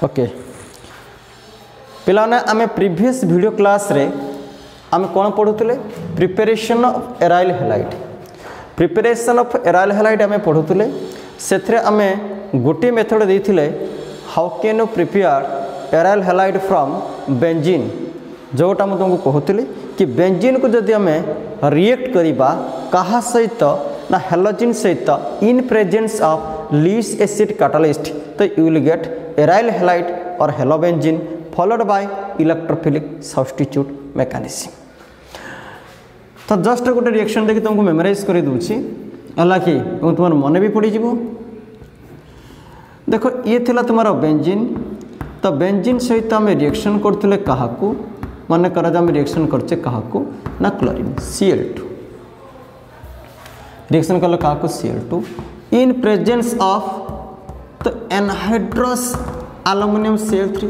Okay पिलाने आमे previous video class रे आमे कौन पढ़ुले preparation of aryl halide. Preparation of aryl halide आमे पढ़ुले से आमे गोटे मेथड देथिले how can you prepare aryl halide from benzene. जोटा मुझे तुमको कहूली कि बेंजीन को जदि आमे रिएक्ट करिबा कहा सहित ना हेलोजिन सहित in presence of Lewis acid catalyst तो you will get aryl halide और halobenzene followed by electrophilic substitute mechanism. तो जस्ट गोटे रिएक्शन देखि तुमको मेमोराइज कर दूची हला कि तुम मन भी पड़ जीवो। देखो ये थिला तुम्हारा बेंजीन तो बेंजीन सहित आम रिएक्शन करते क्या मन कर रिएक्शन करचे क्या ना क्लोरीन Cl2 रिएक्शन कल क्या Cl2 इन प्रेजेंस ऑफ तो एनहाइड्रस एल्युमिनियम Cl3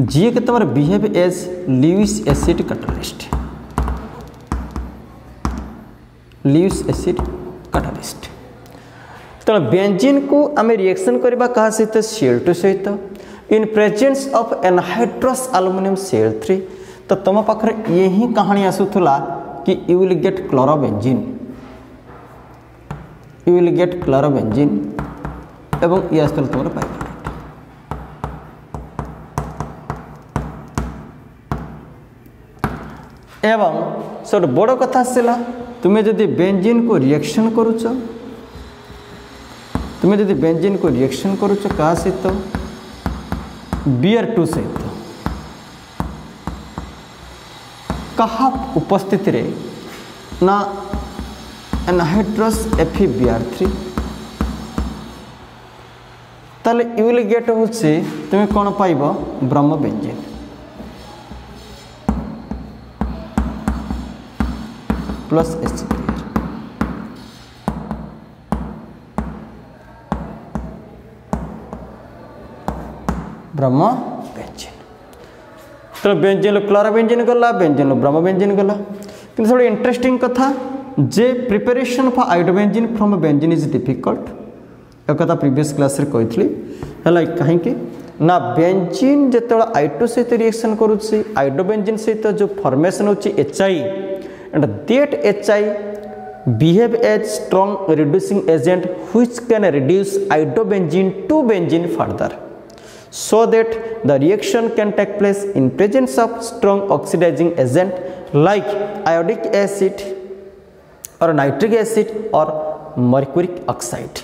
जी के तुम्हारे behave as Lewis acid catalyst. Lewis acid catalyst तो बेंजीन को आम रिएक्शन करबा कहा सहित Cl2 सहित in presence of anhydrous aluminium Cl3 तो तुम पाखरे यही कहानी आसुला कि you will get chlorobenzene. You will get chlorobenzene एवं ये आसला तुम पाइप एवं सब बड़ कथा आसला तुम्हें जदि बेंजीन को रिएक्शन करुच तुम्हें जदि बेंजीन को रिएक्शन करुच क्या सहित Br2 सहित कहा उपस्थिति रे ना एनहाइड्रस FeBr3 ताले यू विल गेट होचे तुम्हें कौन पाइब bromo benzene. Plus HCl bromo benzene. तो बेंजीन क्लोरोबेंजीन गला बेंजीन ब्रह्म बेंजीन गला कि थोड़ी इंटरेस्टिंग कथा जे preparation for iodobenzene from benzene is difficult एक कथा प्रीवियस क्लास रे कहितली हला कहीं ना बेंजीन जेतला I2 सहित रिएक्शन करूची आयोडोबेंजीन सहित जो फॉर्मेशन होची HI and that HI behave as strong reducing agent which can reduce iodobenzene to benzene further so that the reaction can take place in presence of strong oxidizing agent like iodic acid or nitric acid or mercuric oxide।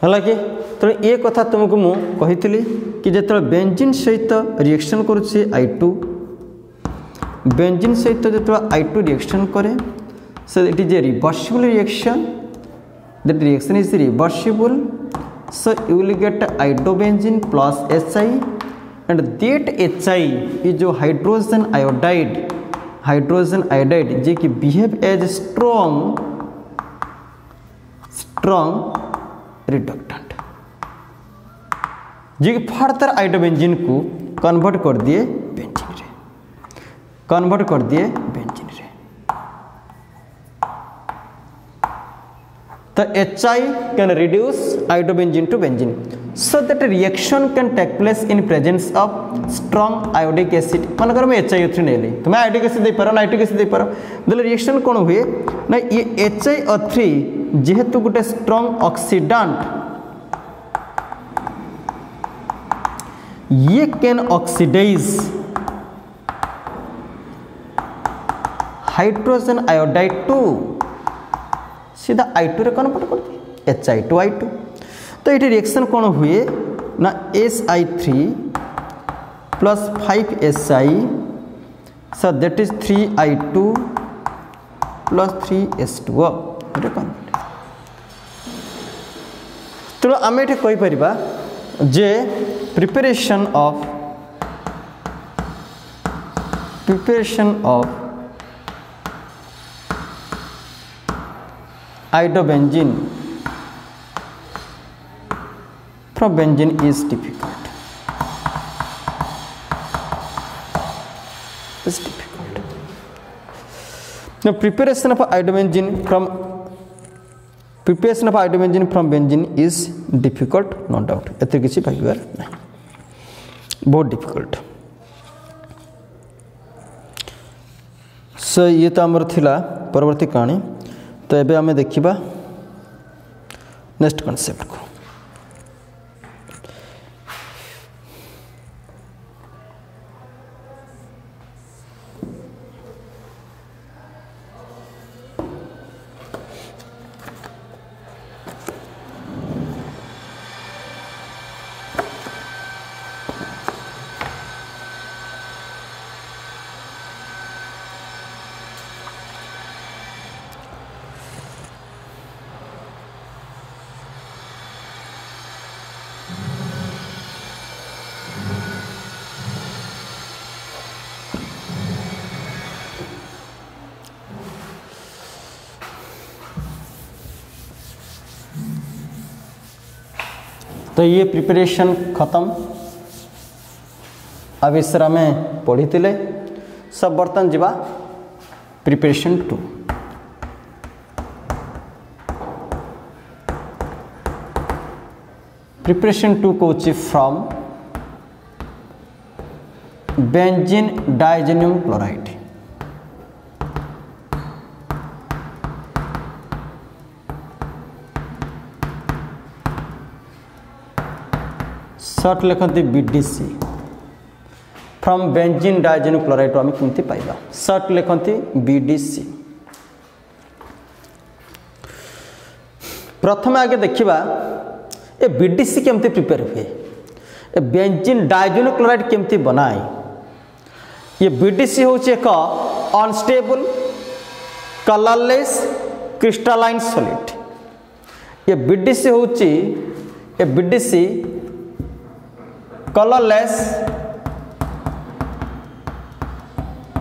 हालांकि तो ये कथा तुमको मु कही कि जो benzene सहित रिएक्शन करुचे I2 बेंजीन सहित जो I2 रिएक्शन करे so it is a reversible reaction that reaction is reversible so you will get iodobenzene plus HI and that HI is जो हाइड्रोजन आयोडाइड जे कि बिहेव एज स्ट्रॉन्ग रिडक्टेंट जे कि further iodobenzene को convert कर दिए benzene रे तो HI can reduce iodobenzene to benzene so that reaction can take place in presence of strong iodic acid। मन करो मैं HiO3 नहीं ली तो मैं iodic acid दे पारो नाइट्रिक एसिड दे पारो दले रिएक्शन कौन हुए ना ये HiO3 जेहेतु गोटे स्ट्रॉन्ग ऑक्सीडेंट ये can oxidise hydrogen iodide to सीधा I2 रे कन्वर्ट कर दिए HI2 तो ये रिएक्शन कौन हुए ना Si3 plus 5Si so that is 3I2 plus 3S2 convert. तो आम ये कहीपर जे preparation of iodobenzene from benzene is difficult. Now preparation of iodobenzene from benzene is difficult, no doubt. एते किसी भागीबार नहीं। बहुत डिफिकल्ट। सो ये तो आमर थिला परवर्ती कहानी। तो एबे आमे देखिबा नेक्स्ट कॉन्सेप्ट को। तो ये प्रिपरेशन खत्म। अब इस में पढ़ी थिले सब बर्तन जीवा प्रिपरेशन 2। प्रिपरेशन 2 को फ्रॉम बेंजीन डाइजेनियम क्लोराइड। सर्ट लिखती BDC from benzene diazonium chloride आम केमती पाइबा। सर्ट लिखती बीडीसी। प्रथम आगे देखिबा ए बीडीसी केमती प्रिपेयर हुए, ए बेंजीन डाइजेनियम क्लोराइड केमती बनाए। ये बीडीसी होची एक अनस्टेबल कलरलेस क्रिस्टलाइन सॉलिड। ये बीडीसी होची a BDC colourless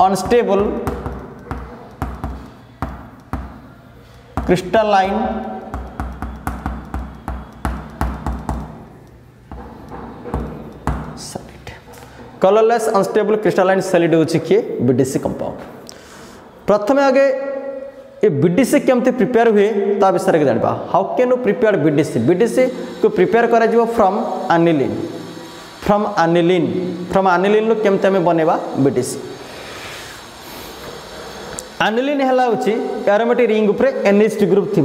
unstable crystalline solid. Colourless unstable crystalline solid होची के बीडीसी कंपाउंड। प्रथम आगे ये बीडीसी केमती प्रिपेयर हुए ता विषय में जानबा। How can you prepare BDC? BDC को प्रिपेयर करा जिवो फ्रॉम एनिलीन। फ्रॉम एनिलीन केमती आम बनवा बीडीसी। एनिलीन है एरोमेटिक रिंग उपरे NH ग्रुप थी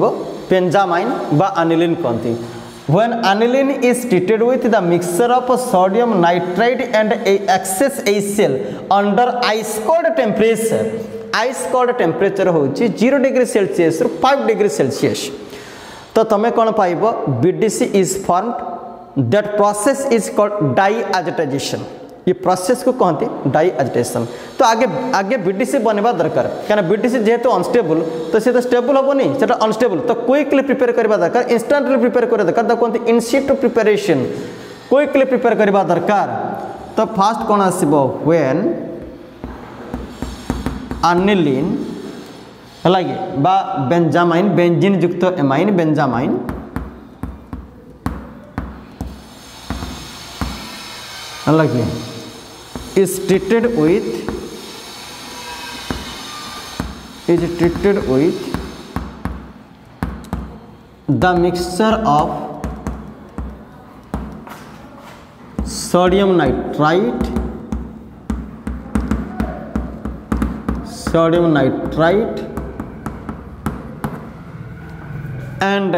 बेंजामाइन बा एनिलीन कहती। When aniline is treated with the mixture of sodium nitrite and excess HCl under ice cold temperature, ice cold temperature होची 0 degree Celsius रु 5 डिग्री सेल्सियस, तो तमें कौन पाइबो? BDC is formed. That process is called diazotization. ये process को कहते डाइएजिटेशन। तो आगे बीडीसी बनवा दरकार, क्या बीडीसी जेहेतु अनस्टेबल तो सी तो स्टेबल हेनी, से अनस्टेबल तो क्विकली प्रिपेयर करवा दरकार, इंस्टांटली प्रिपेयर करवा दरकार। तो कहते इन सिटु प्रिपरेशन, क्विकली प्रिपेयर करवा दरकार। तो फास्ट कौन आसबो? व्हेन एनिलीन है बा बेंजामाइन, बेंजीन युक्त amine बेंजामाइन is treated with the mixture of sodium nitrite and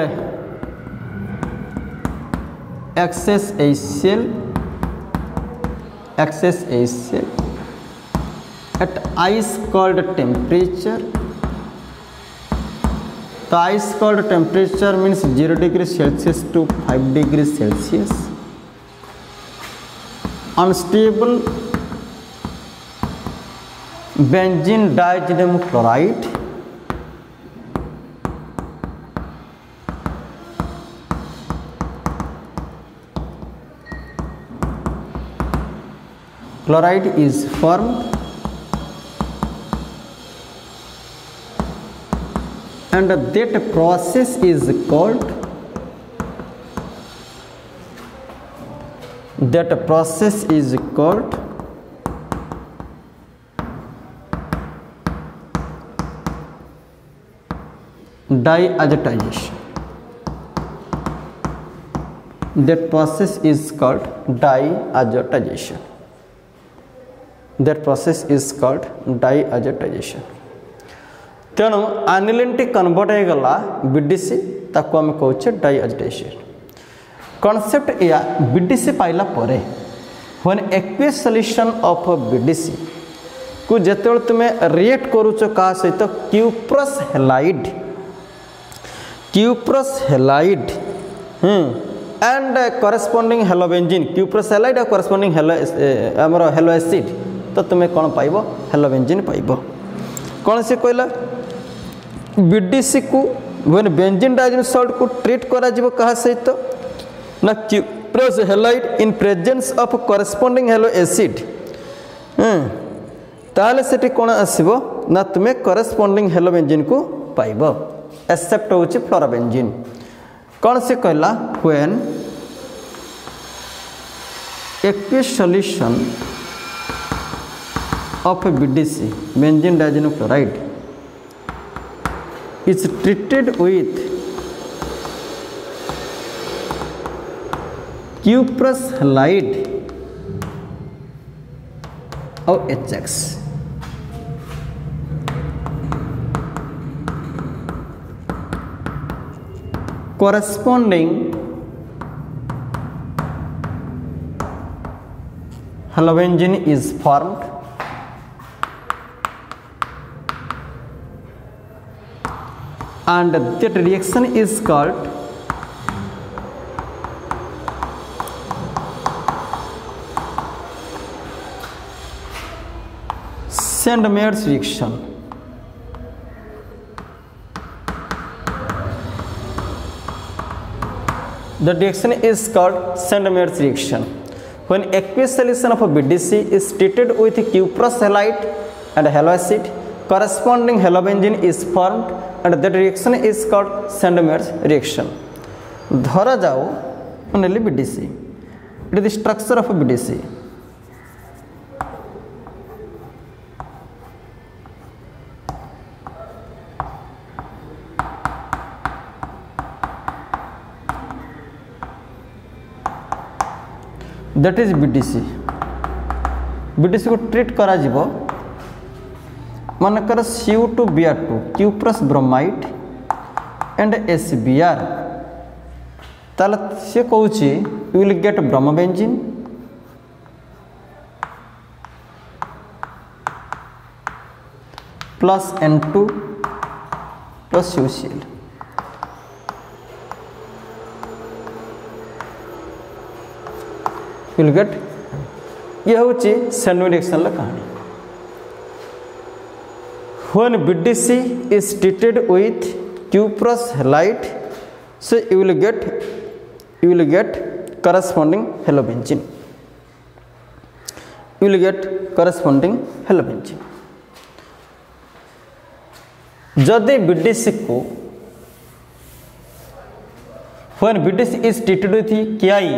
excess HCl at ice cold temperature। तो ice cold temperature means 0 degree Celsius to 5 degree Celsius। unstable benzene diazenyl chloride is formed and that process is called diazotization. That process is called diazotization. That process is called diazotization. तेणु aniline T convert हो गला BDC ताको आम कहचे डाइअजेटेशन। Concept या BDC पाइला परे when aqueous solution of BDC को जेतेबेले तुमे रिएक्ट करूच का सहित cuprous halide and corresponding halobenzene cuprous halide और करेस्पोंडिंग हेलो एसिड तो तुम्हें कौन पाइबो हेलोबेंजीन पाइबो। कौन से कहला बीडीसी को व्हेन बेंजीन डाइजीन सॉल्ट को ट्रीट करा जिवो कहा सहित ना cuprous halide in presence of corresponding halo acid ताले सेठी कौन आसीबो ना तुम्हें करेस्पोंडिंग हेलोबेंजीन को पाइबो एक्सेप्ट होची फ्लोराबेंजीन। कौन से कहला when aqueous solution of BDC benzene Digene chloride is treated with cuprous halide और HX corresponding halobenzene is formed and that reaction is called Sandmeyer's reaction. The reaction is called Sandmeyer's reaction. When aqueous solution of a BDC is treated with cuprous halide and halo acid, corresponding halobenzene is formed and that reaction is called Sandmeyer's reaction. धरा जाओ only BDC. It is the structure of a BDC. That is BDC. BDC को treat करा जिवो मानकर Cu2Br2 cuprous bromide and SBr ताला से कहूची you will get bromobenzene plus N2 plus UCl. Will get यह होची सैंडविच रिएक्शन ला कहानी। When BDC is treated with cuprous halide, so you will get corresponding halobenzene. You will get corresponding halobenzene. जदि BDC को when BDC is treated with KI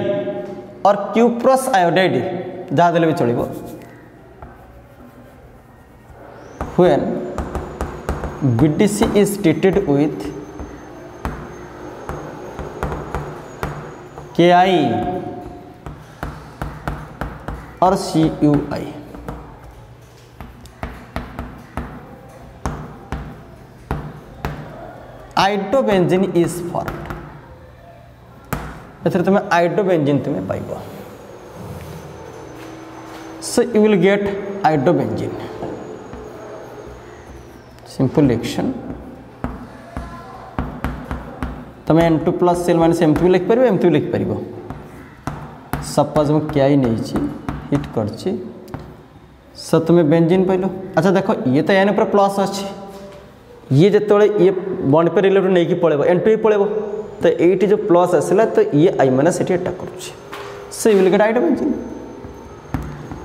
और cuprous iodide जहाँ देले भी चलिबो when BDC is treated with KI और CUI iodobenzene is formed. एथरे तुम्हें आइडोबेंजीन तुम्हें पाइबो so you will get iodobenzene simple reaction तुम्हें N2+Cl माइनस एमती भी लिख पारिबो एमती भी लिख पारिबो। सपोज मु KI नहीं हिट करछि सो तुम्हें बेंजीन पाइलो। अच्छा देखो ये तो यानी पूरा प्लस अच्छी ये जिते ये बॉन्ड पे रिलेटिव नहीं कि पड़ेबो N2 ही पड़ेबो तो ये जो प्लस आसला तो ये I माइनस ये अटैक करुच्छे so you will get iodobenzene.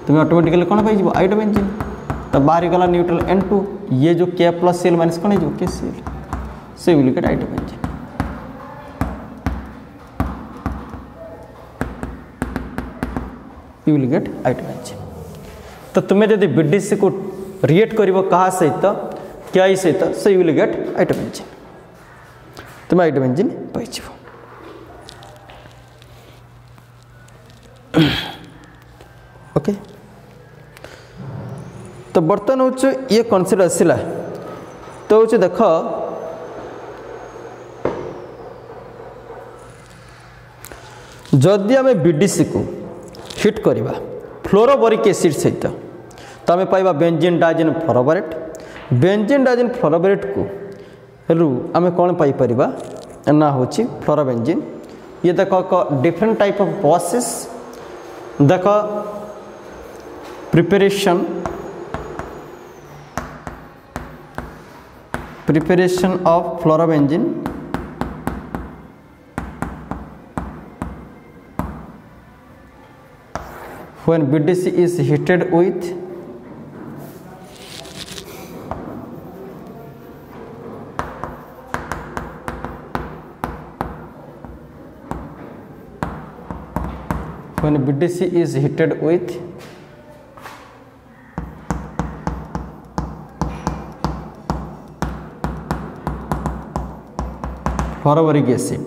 तुम्हें ऑटोमेटिकली कौन पाई आइडोबेंजीन तो बाहर गला न्यूट्रल N2 ये जो K+Cl माइनस कौन है KCl so you will get iodobenzene. You will get iodobenzene. तो तुम्हें यदि BDC को रिएक्ट करिवो कहा सहित KI सहित सो यू विल गेट आइडोबेंजीन। तुम्हें आइडोबेंजीन पाई ओके। तो बर्तमान हूँ ये कनसेप्ट आसला तो हूँ देख जदि आम बीडीसी को हिट करवा फ्लोरोबोरिक एसिड सहित तो आम पाइबा benzene diazine fluoroborate benzene diazine fluoroborate को हेलु आम कौन पाइपर ना हूँ फ्लोरोबेंजीन ये देख डिफरेंट टाइप ऑफ प्रोसेस देख preparation of fluorobenzene when BDC is heated with fluoroboric acid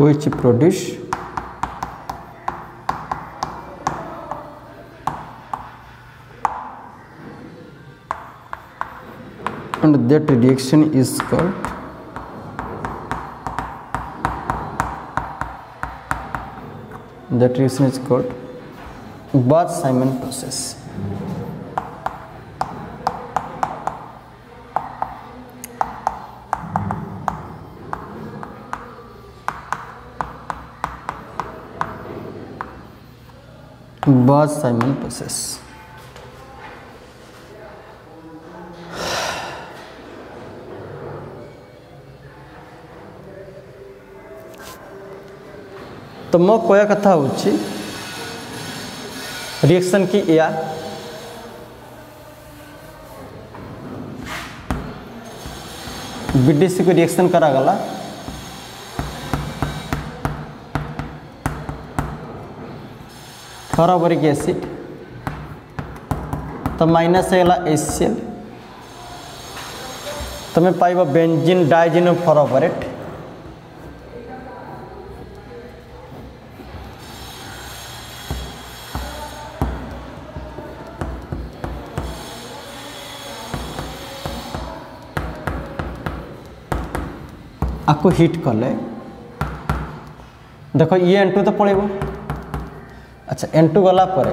which produce and that reaction is called Bose-Simon process. Bose-Simon process. तो मो कोया कथा होची रिएक्शन की या बीडीसी को रिएक्शन करा गला फ्लोरोबोरिक एसिड तो माइनस है HCl तुम्हें पाइबा बेंजीन डाइजीन फ्लोरोबोरेट आपको हिट कले देखो ये N2 तो पड़ेगा। अच्छा N2 गला पर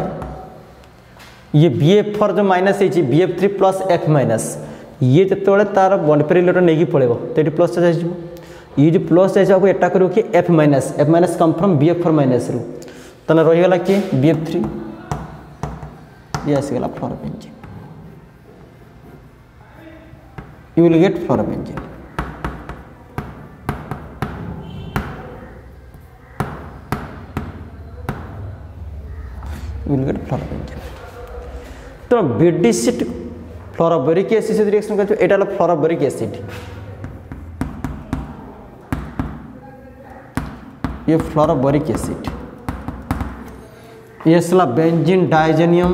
ये BF4 जो माइनस है BF3 प्लस F माइनस ये जो तार बॉन्ड पेयर इलेक्ट्रॉन नहीं पड़ेगा तो ये प्लस चार्ज ये जो प्लस चार्ज आपको एटा करो कि F minus come from BF4 minus रू तो रही गला कि BF3 ये आसीगला fluorobenzene you will get fluorobenzene. will get fluorobenzene. तो बीडीसी फ्लोरोबोरिक एसिड से रिएक्शन कर एटा ला फ्लोरोबोरिक एसिड ये फ्लोरोबोरिक एसिड ये सला benzene diazonium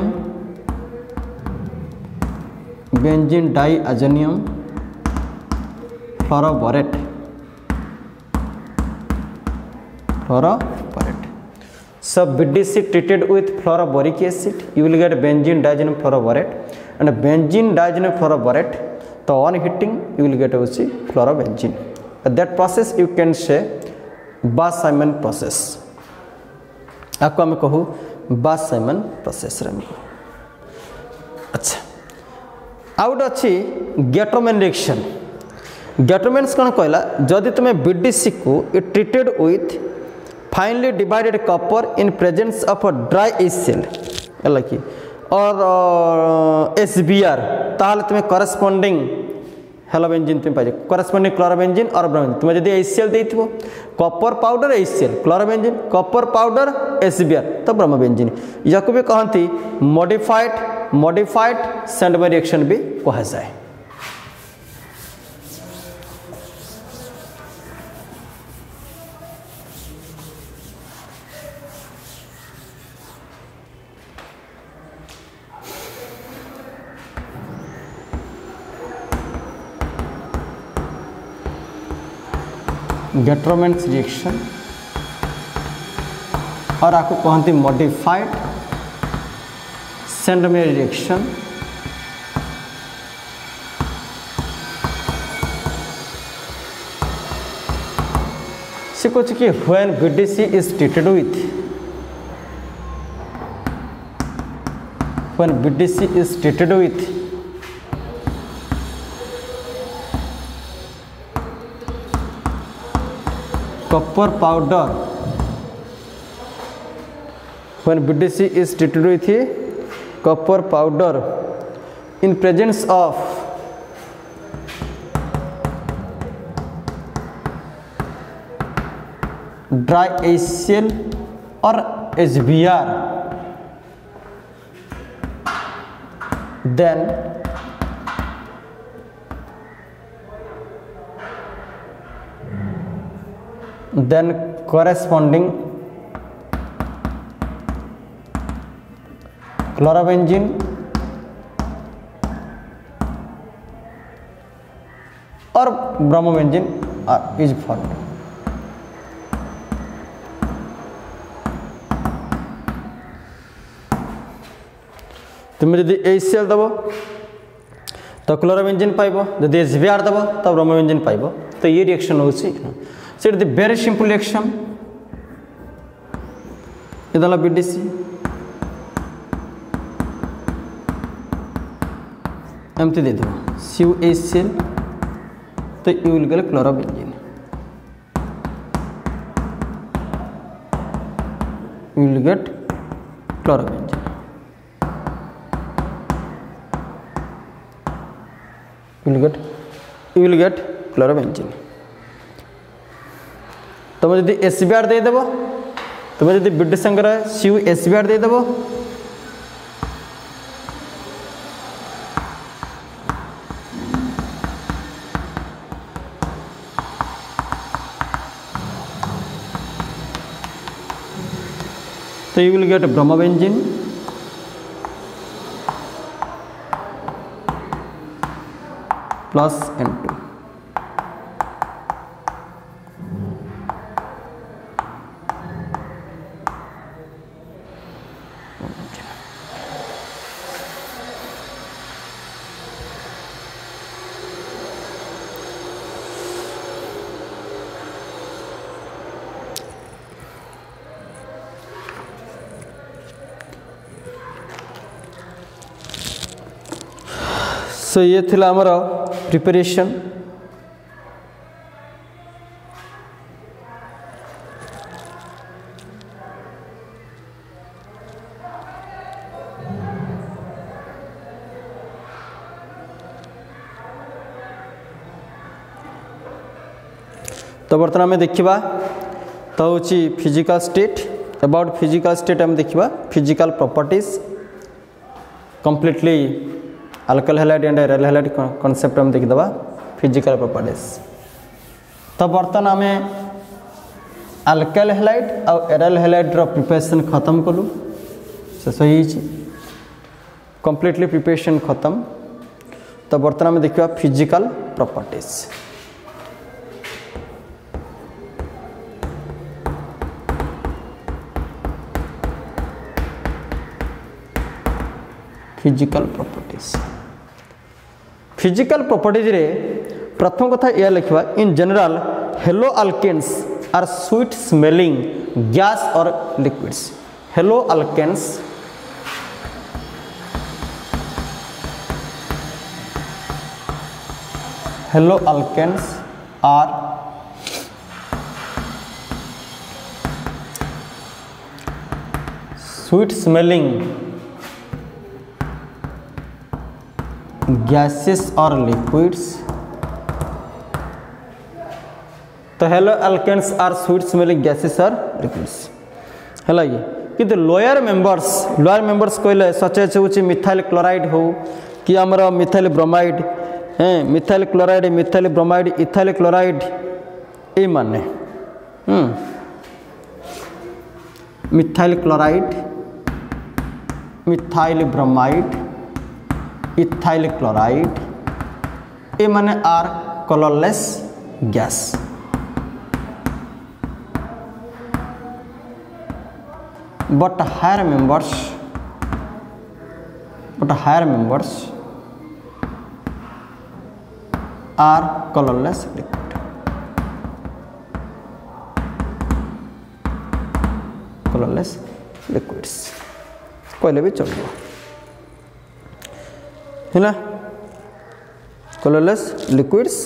benzene diazonium fluoroborate So BDC treated with fluoroboric acid, you will get benzene diazenyl fluoroborate, and benzene diazenyl fluoroborate. So on heating, you will get also fluorobenzene. That process you can say Bose-Simon process. आपको हमें कहूँ Bose-Simon process रे में। अच्छा, out अच्छी गेटोमेन reaction. गेटोमेन्स कौन कहला? जदि तुम्हें BDC को treated with finely divided copper in presence of a dry HCl और SBr ताहले तुम्हें corresponding हेलोबेंजीन तुम पाइज corresponding क्लोरोबेंजीन और ब्रोमीन तुम्हें जदि HCl देइथिबो copper powder HCl chlorobenzene copper powder SBr तो ब्रोमोबेंजीन याको भी कहंती मॉडिफाइड मॉडिफाइड सैंडमैन रिएक्शन भी कहा जाए। गेट्रोमेंट्स रिएक्शन और आपको कहते मॉडिफाइड सैंडमैन रिएक्शन। से कुछ कि when BDC is treated with copper powder, when BDC is treated with copper powder in presence of dry HCl or HBr, then corresponding chlorobenzene or bromobenzene is formed। तुम जदि HCl दब तो chlorobenzene पाइब, जदि HBr दब तो bromobenzene पाइब। तो ये रिएक्शन होची set the very simple reaction. इदला BDC एमती दे दो CuHCl तो you will get chlorobenzene, you will get chlorobenzene। You will get chlorobenzene। तुम जदि HBr दे देबो, तुम जदि BDC संगे CuHBr दे देबो तो you will get bromobenzene plus N2। सो ये थिला हमर प्रिपरेशन। तो बर्तमान आम देखा तो हूँ physical state. About physical state आम देखा physical properties completely alkyl halide and aryl halide concept हम देखिदबा फिजिकल प्रॉपर्टीज। तो बर्तमान आम अल्काइल हैलाइड और एराइल हैलाइड प्रिपरेशन खत्म कलु, शेष हो कंप्लीटली प्रिपरेशन खत्म। तो बर्तमान आम देखा फिजिकल प्रॉपर्टीज। फिजिकल प्रॉपर्टीज रे प्रथम कथा यह लिखा in general halo alkanes are sweet smelling gas और liquids. Halo alkanes are sweet smelling gases और लिक्विड्स। तो halo alkanes are sweet smelling gases और लिक्विड्स है। किंतु लोअर मेंबर्स कहले सच एज हूँ मिथाइल क्लोराइड हो कि आमर methyl bromide methyl chloride methyl bromide ethyl chloride ये माने methyl chloride methyl bromide ethyl chloride ये माने are colourless gas but higher members are colorless liquid liquids कहले भी चलो है कलरलेस लिक्विड्स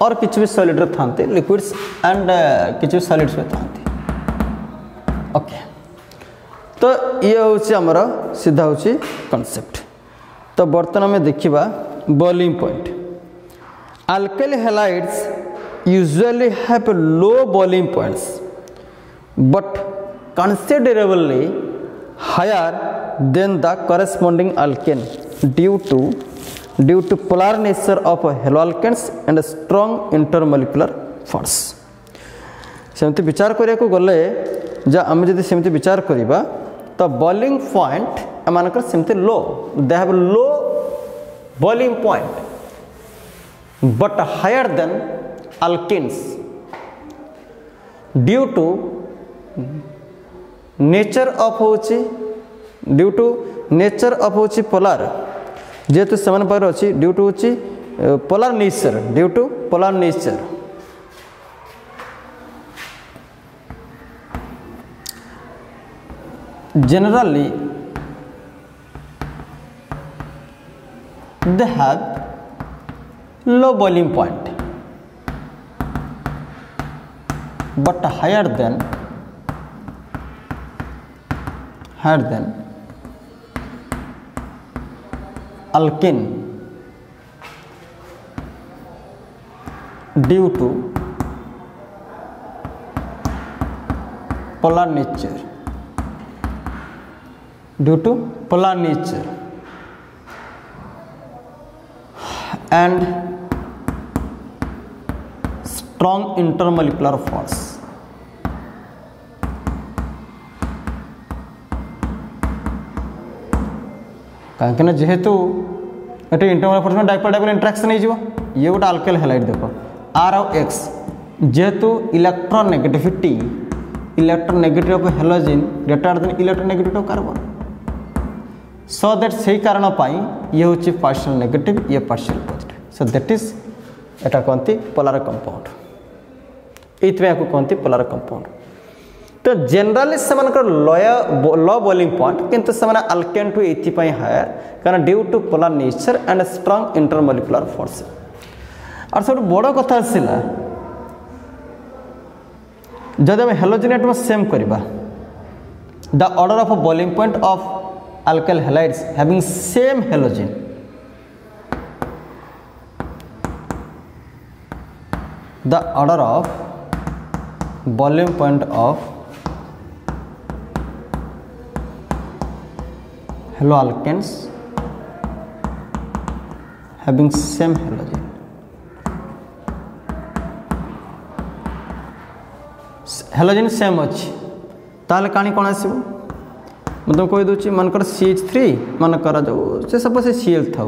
और किसी भी सॉलिड रे थांते लिक्विड्स एंड किसी भी सॉलिड्स में थांते ओके तो ये हूँ आमर सीधा हूँ कॉन्सेप्ट तो बर्तमान में देखा boiling point alkyl halides usually have low boiling points but considerably higher than the corresponding alkane due to polar nature of haloalkanes and strong intermolecular force सेमती विचार करिया को गले जा आम जदि सेमती विचार करिबा तो बॉइलिंग पॉइंट एमानकर सेमती low they have low boiling point but higher than alkenes due to nature of होची ड्यू टू नेचर ऑफ होची पोलार जेतु समान पर अछि ड्यू टू होची polar nature due to polar nature generally they have low boiling point but higher than alkene due to polar nature and strong intermolecular force कहीं जेहेतु ये इंटरमोलर force में डाइपोल डाइपोल इंटरेक्शन हो ये गोटे अल्काइल हैलाइड देख are आउ x जेहेतु electronegativity of halogen greater than electronegativity of carbon so that से कारण ये हूँ पार्शियल नेगेटिव ये partial positive so that is एटा कहते पोलार कंपाउंड ये कहते पोलार कंपाउंड तो जनरली से लो बॉइलिंग पॉइंट किंतु से अल्केन टू ये हायर कारण due to polar nature and strong intermolecular force और सब बड़ कथा आसला जब आम हेलोजेन एटम सेम करवा the order of boiling point of alkyl halides having same halogen the order of boiling point of haloalkanes having same halogen halogen same अच्छी ताले कहानी कौन आसो मतलब कही दूसरी मनकर CH3 मनकर जो से सपोज Cl था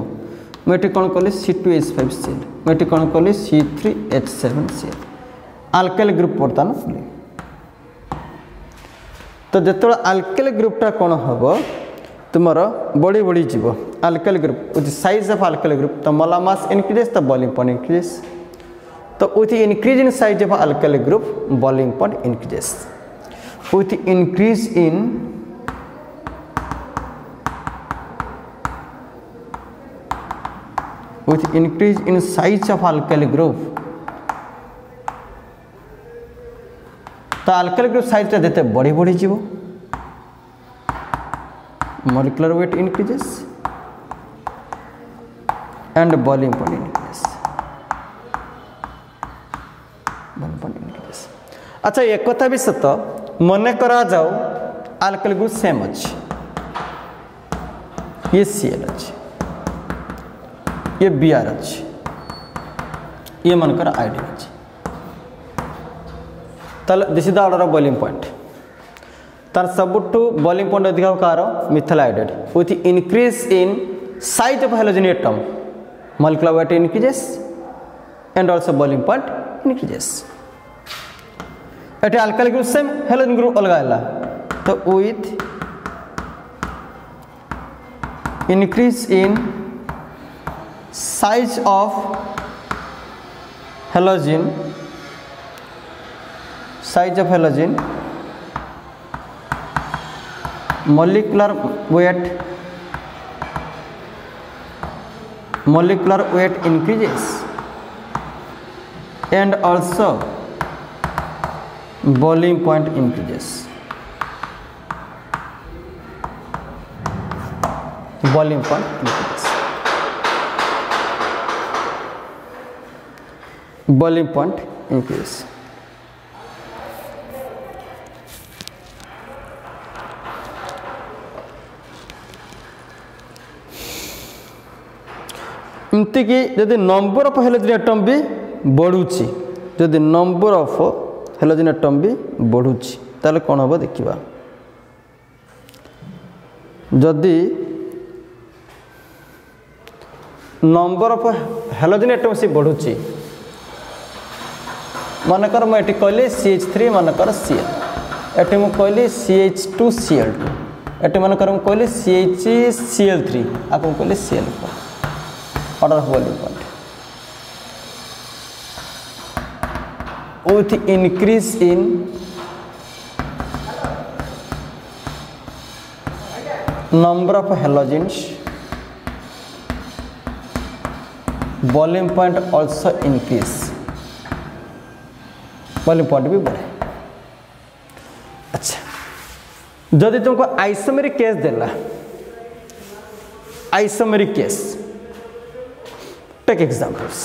मुझे कौन कली C2H5Cl मुझे कौन कली C3H7Cl अल्काइल ग्रुप बर्तमान तो जो अल्काइल ग्रुपटा कौन हम तुमर बढ़ी बढ़ी जीव alkyl group with size of alkyl group तो मोलार मास इंक्रीजेस तो बॉइलिंग पॉइंट इंक्रीजेस तो with increase in size of alkyl group boiling point increases with increase in size of alkyl group तो अल्काइल ग्रुप साइज देते बढ़ी बढ़ी जीव molecular weight increases and boiling point increases अच्छा एक कथा भी सत मन करा जाओ अल्काइल ग्रुप सेम अच्छी, ये Cl अच्छी, ये Br अच्छी, ये मनकर आयोडीन अच्छी। ताले this is the order of boiling point. तार सबुठु बॉइलिंग पॉइंट अधिक car methyl iodide with increase in size of halogen atom molecular weight increases and also boiling point increases। Ete alkyl group same halogen group अलग है तो with increase in size of halogen molecular weight increases and also boiling point increases। boiling point increases, boiling point increases। इमती कि जदि number of halogen atom भी बढ़ुची, जदि number of halogen atom भी बढ़ुची ताले कौन हम देखा, जदि नंबर ऑफ हेलोजन एटम से बढ़ुची मनकर मुझे कहली CH3 मनकर Cl, एटी मु कहली CH2Cl2, एटी मनकर मु कहली CHCl3, आपको कहली Cl4। order of boiling point with increase in number of halogens boiling point also increase, boiling point भी बढ़े। अच्छा जदि तुमको आइसोमेरिक केस देला, आइसोमेरिक केस टेक एग्जांपल्स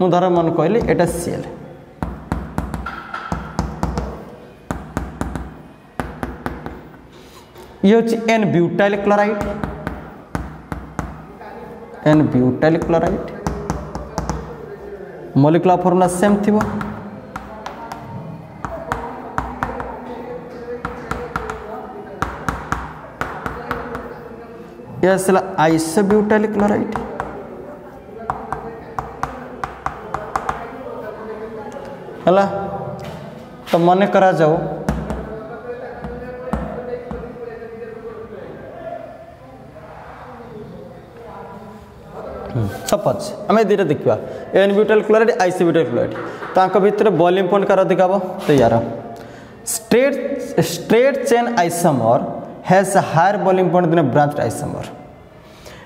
मु धर मन कहली एटा Cl, ये होची N butyl chloride, N butyl chloride molecular formula same थिबो, यह आइसोब्यूटाइल क्लोराइड है। तो मन करा जाओ सपोज आम दुटा देखा N-ब्यूटाइल क्लोराइड आइसोब्यूटाइल क्लोराइड तो भितर बॉइलिंग पॉइंट कार अधिक हम तो यार straight chain isomer has a higher boiling point than a branched isomer,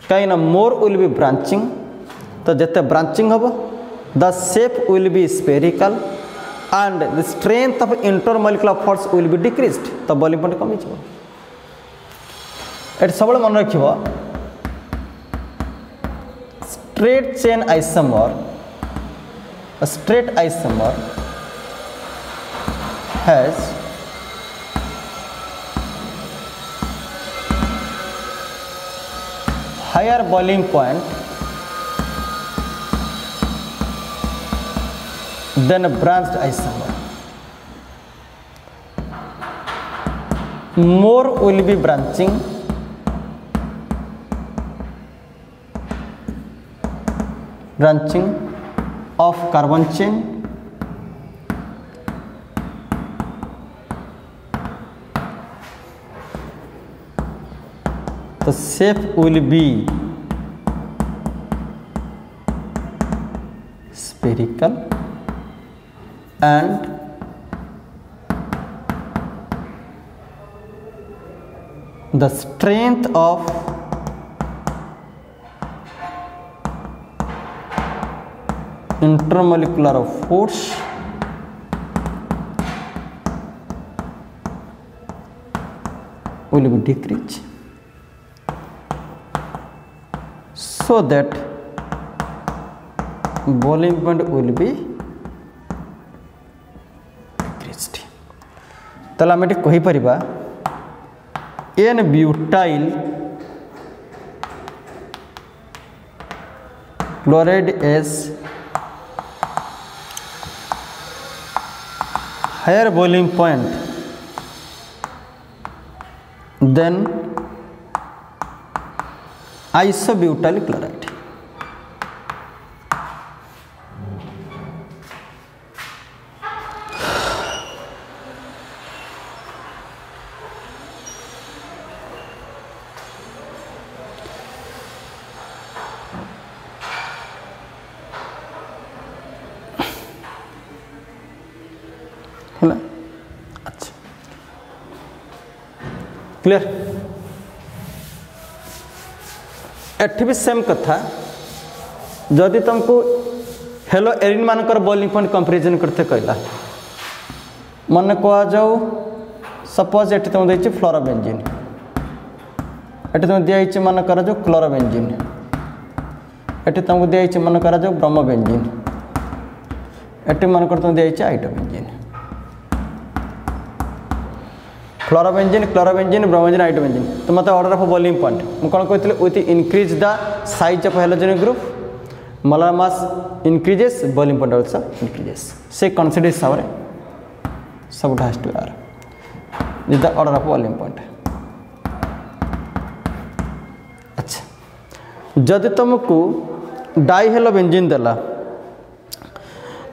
कहीं ना more will be branching, तो जिते branching होबो the shape will be spherical and the strength of intermolecular force will be decreased, तो boiling point कमी जाओ। Eight सब मन रखिबो straight chain isomer, a straight isomer has higher boiling point than a branched isomer, more will be branching of carbon chain the shape will be spherical and the strength of intermolecular force will be decreased so that boiling point will be decreased। ताले आम कहि परिबा N butyl chloride has higher boiling point than isobutyl chloride. अच्छा clear. एठी भी same कथा जदि तुमको हेलो एरिन मानकर बॉइलिंग पॉइंट कंपैरिजन करते कहला मन कह जाऊ सपोज एठी तुम देछि फ्लोरोबेंजीन एठी तुम दिया मन कर जो क्लोरोबेंजीन एठी तुमको दिया मन कर जो ब्रोमोबेंजीन एठी मन कर तुम दिया आइटोबेंजीन क्लोरोबेंजीन ब्रोमोबेंजीन आइटोबेंजीन। तो मत ऑर्डर ऑफ बॉइलिंग पॉइंट मुझे कौन कहते with increase the size of halogenic group molar mass increases boiling point also increases से कॉन्सेप्ट हिसाब से सब has to are this the order of boiling point. अच्छा जदि तुमको डाई हेलोबेंजीन देला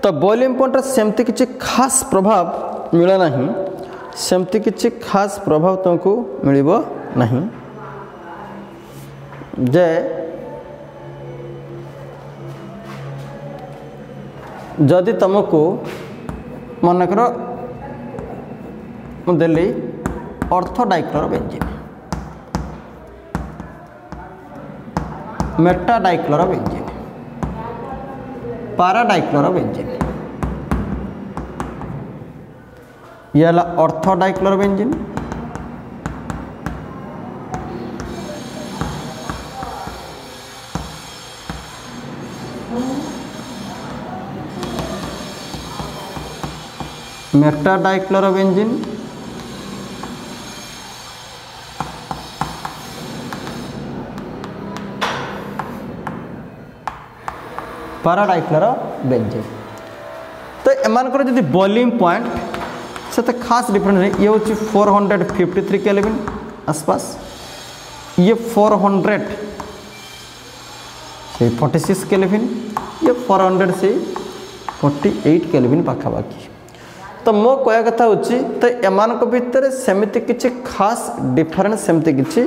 तो बॉइलिंग पॉइंट सेमती किसी खास प्रभाव मिले नहीं सेमती किसी खास प्रभाव तुमको मिलिबो नहीं जे जदि तुमको मन कर देली ऑर्थो डाइक्लोरोबेंजीन मेटा डाइक्लोरोबेंजीन पारा डाइक्लोरोबेंजीन ये है ऑर्थो डाइक्लोरोबेंजीन मेटा डाइक्लोरोबेंजीन पारा डाइक्लोरोबेंजीन। तो एमानकर जदि बॉइलिंग पॉइंट से तो खास डिफरेंस नहीं ये हूँ 453 केल्विन आसपास ये 400 से 46 केल्विन ये 400 से 48 केल्विन पाखापाखि। तो मो कह कथा होची तो एमान भितर सेमती किसी खास डिफरेंस सेमती किसी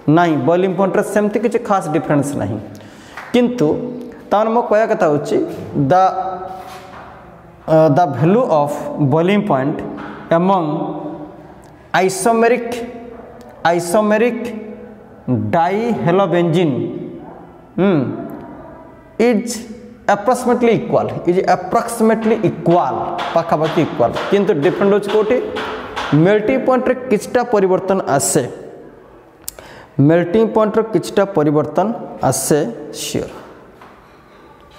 नहीं बॉइलिंग पॉइंट सेमती किसी खास डिफरेंस नहीं किंतु तार मो कह कथा होची the value of boiling point among isomeric dihalobenzene is approximately equal पाखापाखि इक्वाल किंतु डिफरेंट होची कोठी मेल्टिंग पॉइंट रे किछटा परिवर्तन आसे मेल्टिंग पॉइंट रो किछटा परिवर्तन आसे श्योर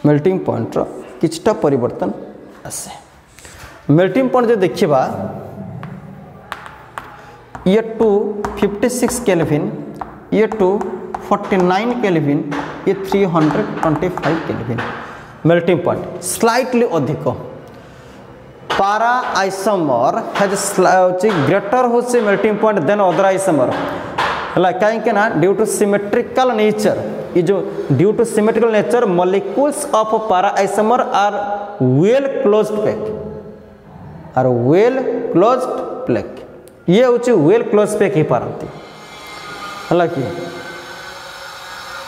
मेल्टिंग पॉइंट रो किछटा परिवर्तन आसे मेल्टिंग पॉइंट जो देखिबा ये 256 केल्विन ये 249 केल्विन ये 325 केल्विन मेल्टिंग पॉइंट स्लाइटली अधिक पारा आइसोमर हैज ग्रेटर हो से melting point than other isomer है कहीं ना ड्यू टू सिमेट्रिकल नेचर ये जो due to symmetrical nature molecules of para isomer are well closed pack ये हूँ वेल क्लोज पैक हो पारती है कि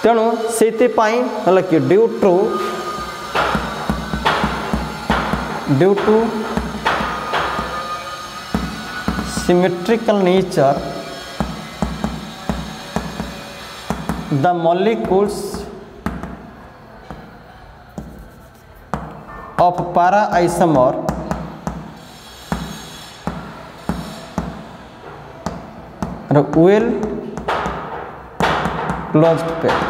तेणु से कि due to symmetrical nature the molecules of para isomer are well closed pack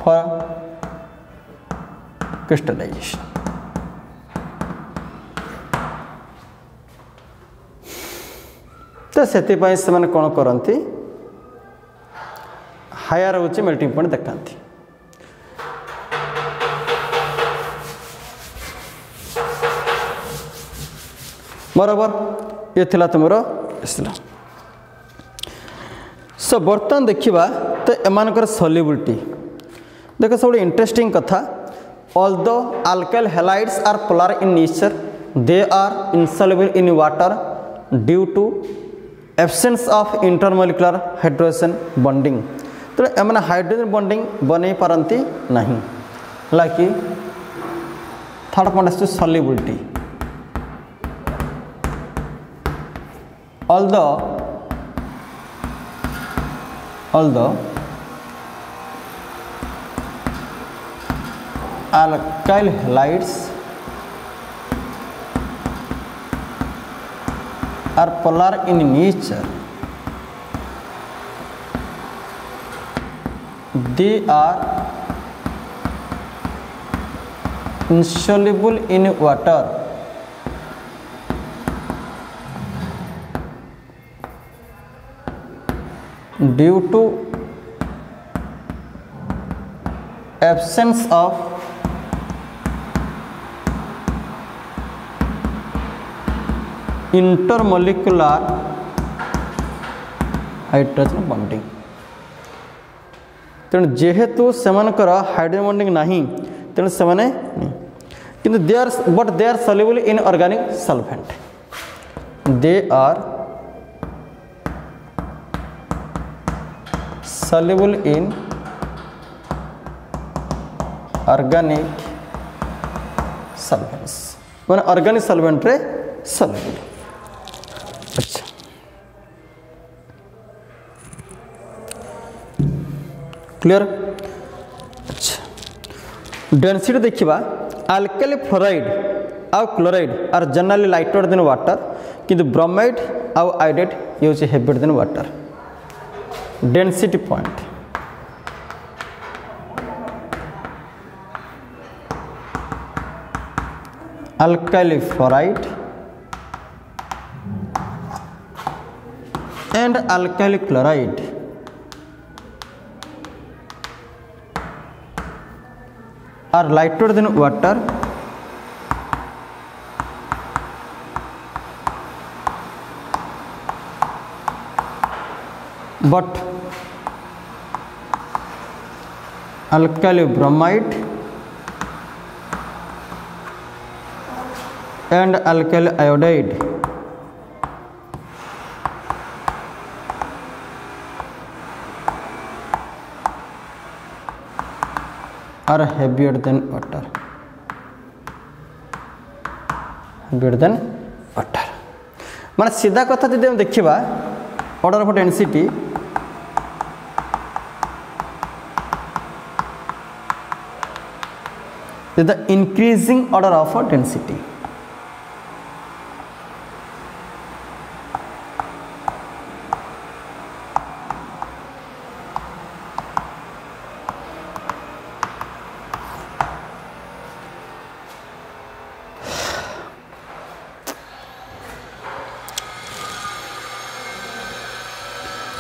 for crystallization। तो से कौन करती हायर होची मेल्टिंग पॉइंट देखाती। बराबर ये थिला तुमर इसला। सो बर्तमान देखिबा तो एमानकर सॉल्युबिलिटी देख सब इंटरेस्टिंग कथा। Although alkyl halides are polar in nature they are insoluble in water due to absence of intermolecular hydrogen bonding. तो एम हाइड्रोजन बॉन्डिंग बन पारती नहीं लाकि थर्ड पॉइंट आस solubility. although alkyl halides are polar in nature, they are insoluble in water due to absence of intermolecular hydrogen bonding. तेणु जेहेतु सेमानकर हाइड्रोजन बॉन्डिंग नहीं तेणु सेमाने किंतु they are soluble in organic solvent. They are soluble in organic solvents मैंने organic solvent रे soluble। अच्छा क्लियर। अच्छा डेंसिटी देखिबा अल्काइल फ्लोराइड आउ chloride are generally lighter than water किंतु ब्रोमाइड आउ आयोडाइड ये होचे heavier than water. Density point alkyl fluoride and alkyl chloride are lighter than water but alkyl bromide and alkyl iodide are heavier than water. Heavier than water मान सीधा कथा जब हम देखा order of density the increasing order of density.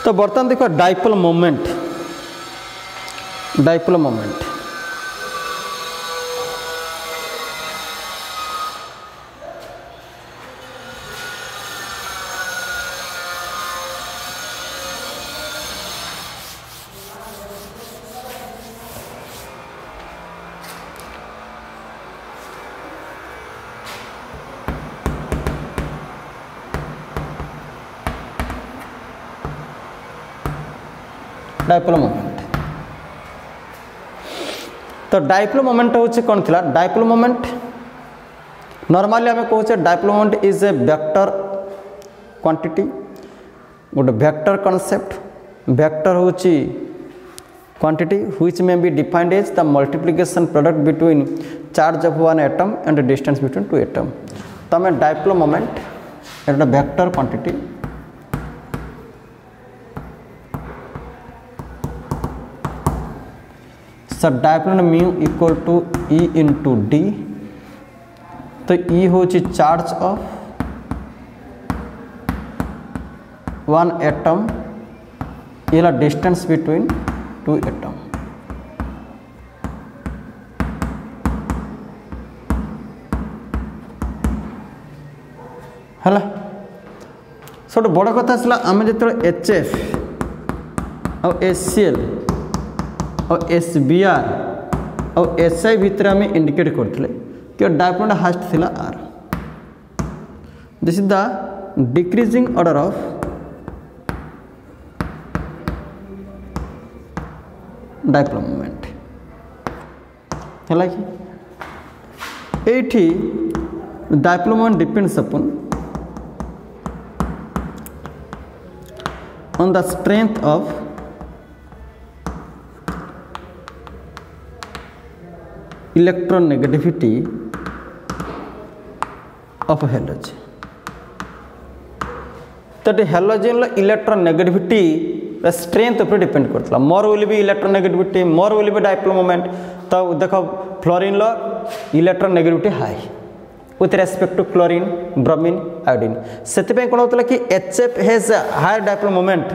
तो बर्तमान देखो dipole moment dipole moment तो डाइपोल मोमेंट होचे कौन थिला डाइपोल मोमेंट नॉर्मली आम कहूचे dipole moment is a vector quantity गोटे वेक्टर कॉन्सेप्ट वेक्टर होची quantity which may be defined as the multiplication product between charge of one atom and distance between two atom तो आम dipole moment एटा vector quantity सर dipole mu equal to E into D तो E हूँ charge of 1 atom, ये ला distance between 2 atom. है सब बड़ कथा आम जो HF और HCl और SBr और SI भितर आम इंडिकेट करते कि डायपोल हास्ट थिला R। This is the decreasing order of dipole moment है कि एठी dipole moment depends upon on the strength of electronegativity of halogen। तो हेलोजेन इलेक्ट्रोनेगेटिविटी स्ट्रेंथ पर डिपेंड करता। More will be electronegativity, more will be dipole moment. तो देख fluorine electronegativity high with respect to chlorine, bromine, iodine. से कौन होता कि HF has higher dipole moment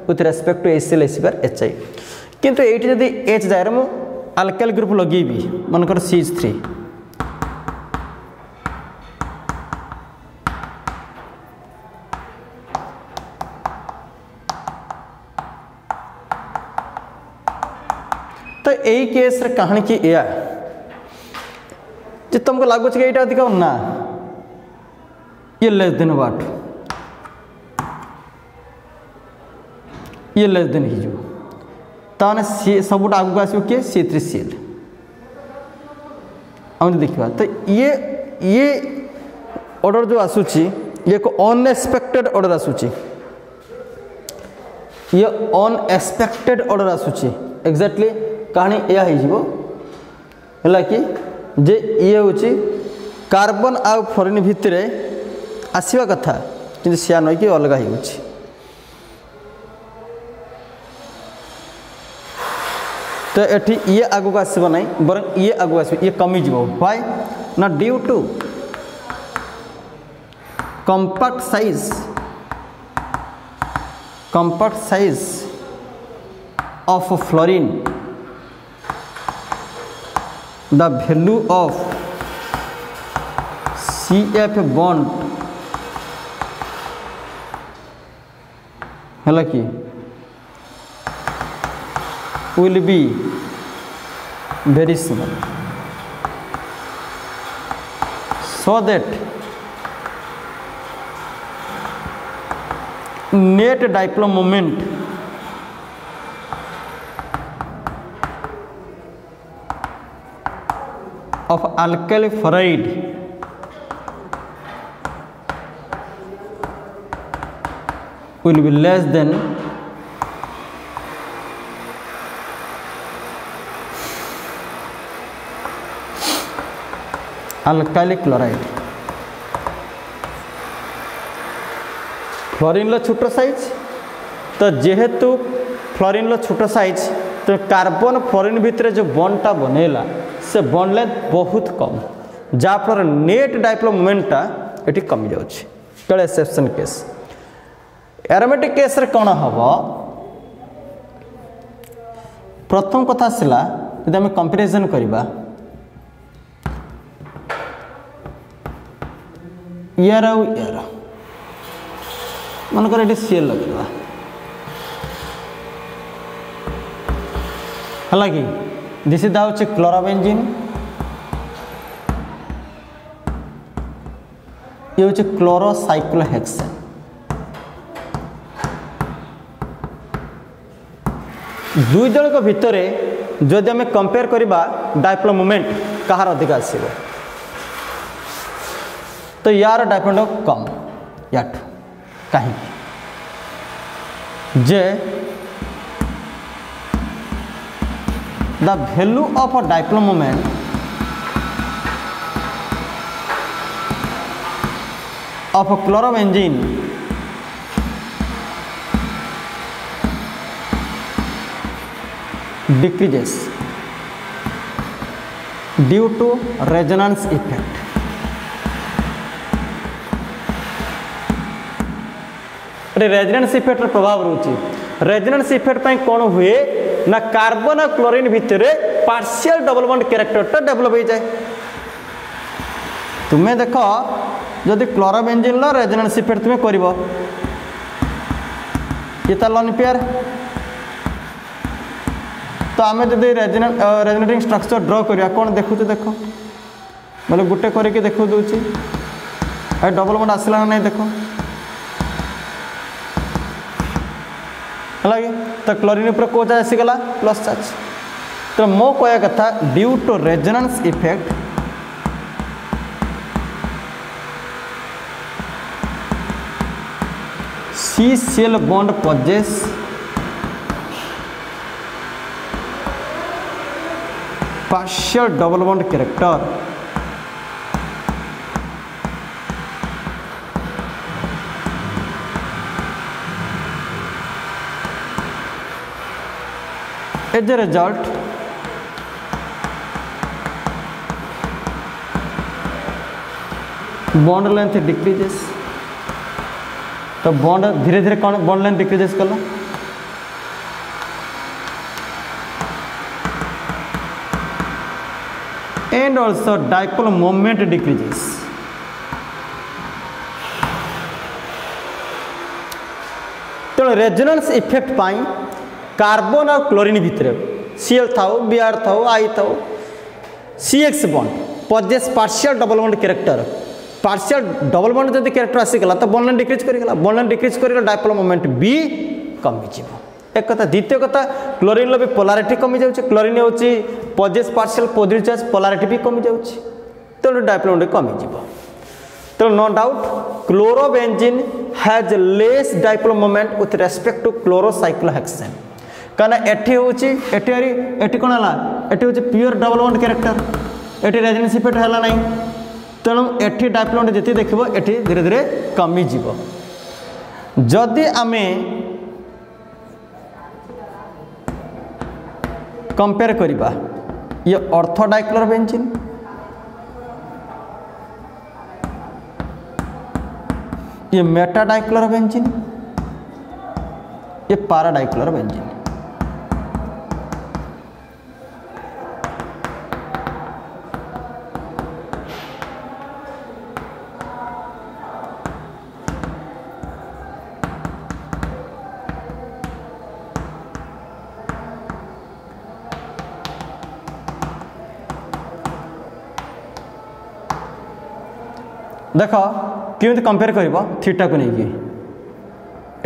with respect to HCl, SBr, HI। किंतु ये जब H जाए मु अल्काइल ग्रुप लगेबी मनकर CH3 तो यही केस रे कहानी की या जो तुमको लगुच कि यहाँ अधिक ना ये लेस देन वाट ये लेस देन हो ताने सब आगे आसो किए C3Cl। आम देखा तो ये ऑर्डर जो आसूची ये एक अनएक्सपेक्टेड ऑर्डर आसूची, ये अनएक्सपेक्टेड ऑर्डर आसूची। एग्जैक्टली कहानी या है कि जे ये हूँ कार्बन आ फ्लोरीन भितर आसवा कथा कि सिया नई कि अलग हो। तो ये ये आगू आसब ना बर ये आगू आस ये कमीज व्हाई ना due to compact size of fluorine the value of CF bond है कि will be very small, so that net dipole moment of alkyl fluoride will be less than alkyl chloride। Fluorine छोट size तो जेहेतु fluorine छोट size तो carbon fluorine भितर जो बॉन्डटा बनैला से बॉन्ड लेंथ बहुत कम जहाँफल नेट डायपोल मोमेंटटा ये कमी जाऊँगी। तो एक्सेप्शन केस एरोमेटिक केस रे कौन हम प्रथम कथा आसला यदि आम कंपेरिजन करवा यार यार मनकर ये Cl लगा है कि दिस इज हूँ क्लोरोबेंजीन, ये हूँ क्लोरोसाइक्लोहेक्सेन। दुई दल भितर जदि आम कंपेयर करवा डायपोल मोमेंट कहार अधिक आसब तो यार डायपोल कम या कहीं जे the value of a dipole moment of a chlorobenzene decreases due to resonance effect। ये रेजोनेंस इफेक्ट प्रभाव रोचे। रेजोनेंस इफेक्ट कौन हुए ना कार्बन और क्लोरीन भितर पार्शियल डबल बॉन्ड कैरेक्टरटा डेभलप हो जाए। तुम्हें देख जदि क्लोरोबेंजीन रेजोनेंस इफेक्ट तुम्हें कर ये लोन पेयर तो आम जब रेजोनेटिंग स्ट्रक्चर ड्र करिया कौन देखु देख बोले गोटे करके देखो दूची डबल बॉन्ड आसला ना नहीं देखो है तो क्लोरीन ऊपर को चार्ज आसीगला प्लस चार्ज। तो मो कह कथा due to resonance effect C-cell bond possess partial double bond character as a result bond length decreases। तो बॉन्ड धीरे धीरे कौन बॉन्ड लेंथ डिक्रीजेस कला and also dipole moment decreases. तो रेजोनेंस इफेक्ट पाई कार्बन और क्लोरीन भितर Cl Thao Br Thao I Thao CX bond possess partial double bond character partial double bond जब character आसीगला तो बॉन्ड लेंथ डिक्रीज करेगा bond length decrease करेगा dipole moment भी कमी जीव एक कथा। द्वितीय कथा क्लोरीन भी पोलारिटी कमी जाउछि क्लोरीन होछि possess partial positive charge polarity भी कमी जाउछि तो डाइपोल मोमेंट कमी जीव। तो no doubt chlorobenzene has less dipole moment with respect to chlorocyclohexane कहना एठी होछि एठी कोन हला एठी होछि प्योर डबल बॉन्ड कैरेक्टर एठी रेजोनेंस इफेक्ट हला नै तेणु एठी डाइपोल मोमेंट जति देखिबो एठी धीरे धीरे कमी जीवो। जदि आमे कंपेयर करिबा ये ऑर्थो डाइक्लोरोबेंजीन ये मेटा डाइक्लोरोबेंजीन ये पारा डाइक्लोरोबेंजीन देख केमती कंपेयर कर थीटा को लेकिन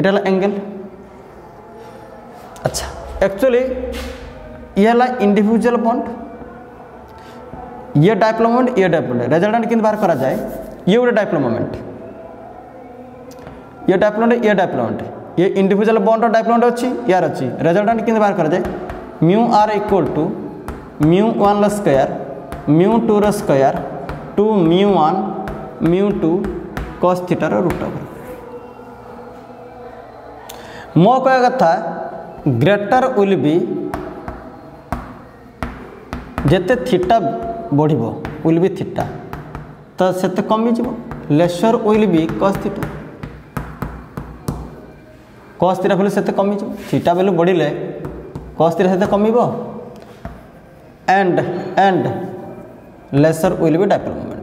यहाँ एंगल अच्छा एक्चुअली ये इंडिविजुअल बॉन्ड ये डाइपोल मोमेंट ये डाइपोल रिजल्टेंट किंतु बाहर करा जाए ये गोटे डाइपोल मोमेंट ये डाइपोल मोमेंट ये डाइपोल मोमेंट ये इंडिविजुअल बॉन्ड और डाइपोल मोमेंट अच्छी यार अच्छी रिजल्टेंट किंतु बाहर करा जाए mu R equal to mu one square mu two square two mu one mu two cos theta root over मो कह कथा ग्रेटर विल बी जेते थीटा बढ़िबो विल बी थीटा तो सेते कमी जीवो lesser will be cos theta value सेते कमी जीवो थीटा वैल्यू बढ़िले कॉस थीटा सेते कमीबो and lesser will be dipole moment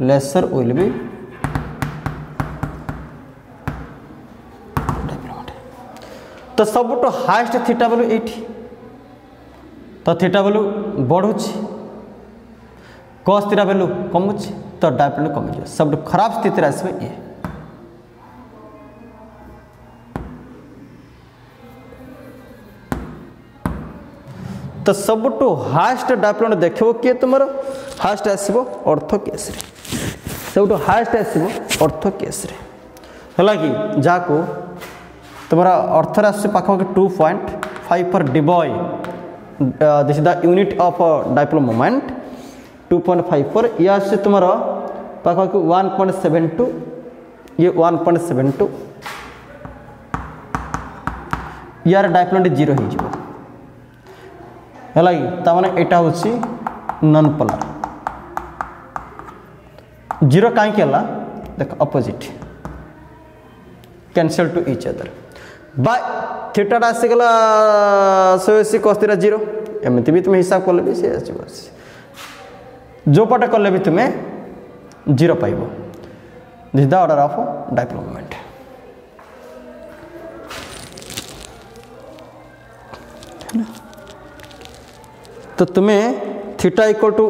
lesser will be तो सब तो हाईएस्ट थीटा वैल्यू एठी तो थीटा वैल्यू बढ़ुची कॉस थीटा वैल्यू कमुची तो डाइपोल कमी जाए सब खराब स्थिति आसवे ये तो सब तो हाईएस्ट डाइपोल देखो किए तुम हाईएस्ट आसो ऑर्थो केस रे सब तो हाईएस्ट आसो ऑर्थो केस रे हला कि जाको तुम्हारा ऑर्थर आस पाखा 2.5 four debye this is the unit of dipole moment 2.5 four ये आस तुम्हारा पाखा 1.72 ये 1.72 यार डाइपोल मोमेंट 0 हो जीवो हला कि तामाने एटा होची नॉन पोलर 0 काई केला देख opposite cancel to each other by थीटाटा आसीगला 180 cos थीटा 0 एमती भी तुम्हें हिसाब कले भी से जो पटे कले भी तुम्हें 0 पाइब this the order of dipole moment. तो तुम्हें थीटा इक्वल टू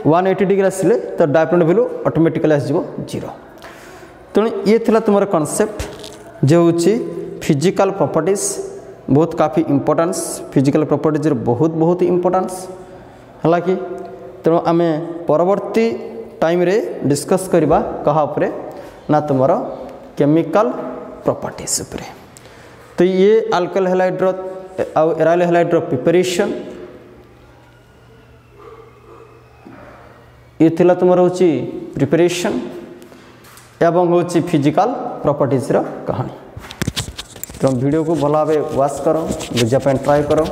180 डिग्री आसिले तो डायपोल वैल्यू ऑटोमेटिकली आसीजो 0। तेणु ये थिला तुमर कॉन्सेप्ट जो होची फिजिकल प्रॉपर्टीज बहुत काफ़ी इंपोर्टेंस फिजिकल प्रॉपर्टीज बहुत इंपोर्टेंस है कि तेणु आम परवर्ती टाइम रे डिस्कस करवा कहा उपरे ना तुमर केमिकल प्रॉपर्टीज उपरे। तो ये अल्काइल हैलाइड आउ एराइल हैलाइड प्रिपरेशन ये थिला तुमर होची प्रिपरेशन एवं होची फिजिकल प्रॉपर्टीज रो कहानी। तुम वीडियो को भल भाव वाच कर बुझापी ट्राए करो।